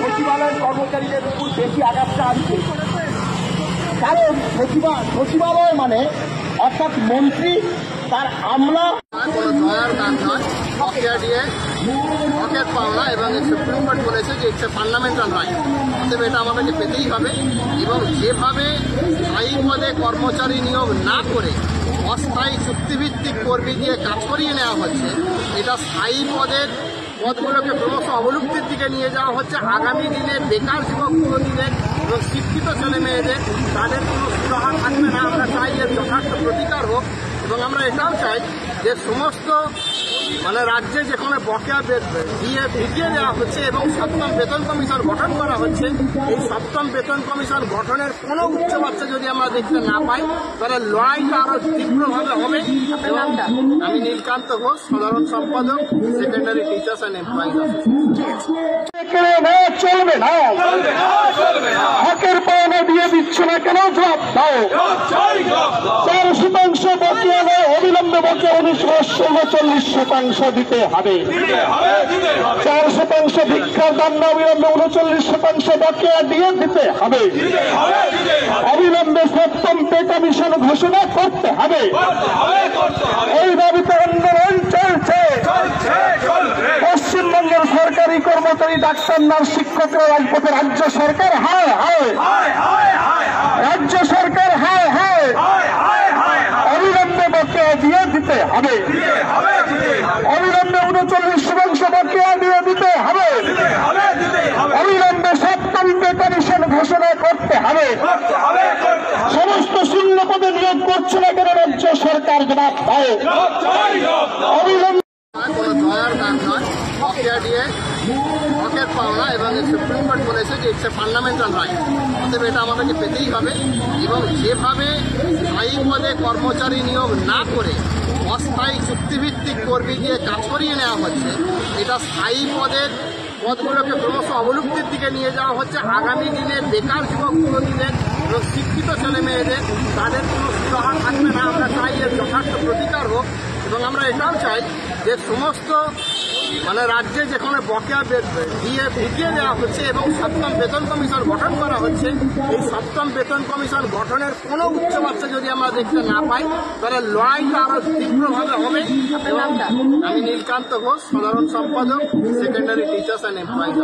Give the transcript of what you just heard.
সচিবালয়ের কর্মচারীদের উপর বেশি আঘাতটা আসছে, কারণ সচিবালয় মানে অর্থাৎ মন্ত্রী তার আমলা কোনো দয়ার কাজ নয়, বকেয়া দিয়ে হকের পাওনা এবং সুপ্রিম কোর্ট বলেছে যে ইটস এ ফান্ডামেন্টাল রাইট। অতএব এটা আমাদেরকে পেতেই হবে এবং যেভাবে স্থায়ী পদে কর্মচারী নিয়োগ না করে অস্থায়ী চুক্তিভিত্তিক কর্মী দিয়ে কাজ করিয়ে নেওয়া হচ্ছে, এটা স্থায়ী পদগুলোকে ক্রমশ অবলুপ্তির দিকে নিয়ে যাওয়া হচ্ছে। আগামী দিনে বেকার যুবক যুবতীদের এবং শিক্ষিত ছেলে মেয়েদের তাদের কোনো সুরাহা থাকবে না। আমরা চাই এর যথার্থ প্রতিকার হোক এবং আমরা এটাও চাই যে সমস্ত রাজ্যে যেখানে বকেয়া দিয়ে ভিটিয়ে দেওয়া হচ্ছে এবং সপ্তম বেতন কমিশন গঠন করা হচ্ছে, এই সপ্তম বেতন কমিশন গঠনের কোনো উচ্চবাচ্চা যদি আমরা দেখতে না পাই তাহলে লড়াইটা আরো তীব্রভাবে হবে। আমি নীলকান্ত ঘোষ, সাধারণ সম্পাদক, সেকেন্ডারি টিচার্স অ্যান্ড এমপ্লয়িজ চলবে না, হকের পাওনা দিয়ে দিচ্ছে না কেন? জবাব দাও। 4% বকেয়া নয়, অবিলম্বে বকেয়া 39% দিতে হবে। 4% ভিক্ষার দাম না, অবিলম্বে 39% বকেয়া দিয়ে দিতে হবে। অবিলম্বে সপ্তম পে কমিশন ঘোষণা করতে হবে। এই দাবিতে আন্দোলন চলছে। পশ্চিমবঙ্গের সরকারি কর্মচারী, ডাক্তার, নার্স, শিক্ষকরা রাজপথে। রাজ্য সরকার হায় হায়, রাজ্য সরকার হায় হায়, অবিলম্বে বকেয়া দিয়ে দিতে হবে। অবিলম্বে 39% বকেয়া দিয়ে দিতে হবে। অবিলম্বে সপ্তম পে কমিশন ঘোষণা করতে হবে। সমস্ত শূন্য পদে নিয়োগ করছে না কেন রাজ্য সরকার? জবাব দাও। অবিলম্বে কোনো দয়ার কাজ নয়, বকেয়া দিয়ে হকের পাওনা এবং সুপ্রিম কোর্ট বলেছে যে ইটস এ ফান্ডামেন্টাল রাইট। অতএব এটা আমাদেরকে পেতেই হবে এবং যেভাবে স্থায়ী পদে কর্মচারী নিয়োগ না করে অস্থায়ী চুক্তিভিত্তিক কর্মী দিয়ে কাজ করিয়ে নেওয়া হচ্ছে, এটা স্থায়ী পদগুলোকে ক্রমশ অবলুপ্তির দিকে নিয়ে যাওয়া হচ্ছে। আগামী দিনে বেকার যুবক যুবতীদের এবং শিক্ষিত ছেলে মেয়েদের তাদের কোনো সুরাহা থাকবে না। আমরা চাই এর যথার্থ প্রতিকার হোক এবং আমরা এটাও চাই যে সমস্ত রাজ্যে যেখানে বকেয়া দিয়ে ভিটিয়ে দেওয়া হচ্ছে এবং সপ্তম বেতন কমিশন গঠন করা হচ্ছে, এই সপ্তম বেতন কমিশন গঠনের কোনো উচ্চবাচ্চা যদি আমরা দেখতে না পাই তাহলে লড়াইটা আরো তীব্রভাবে হবে। আমি নীলকান্ত ঘোষ, সাধারণ সম্পাদক, সেকেন্ডারি টিচার্স অ্যান্ড এমপ্লয়িজ।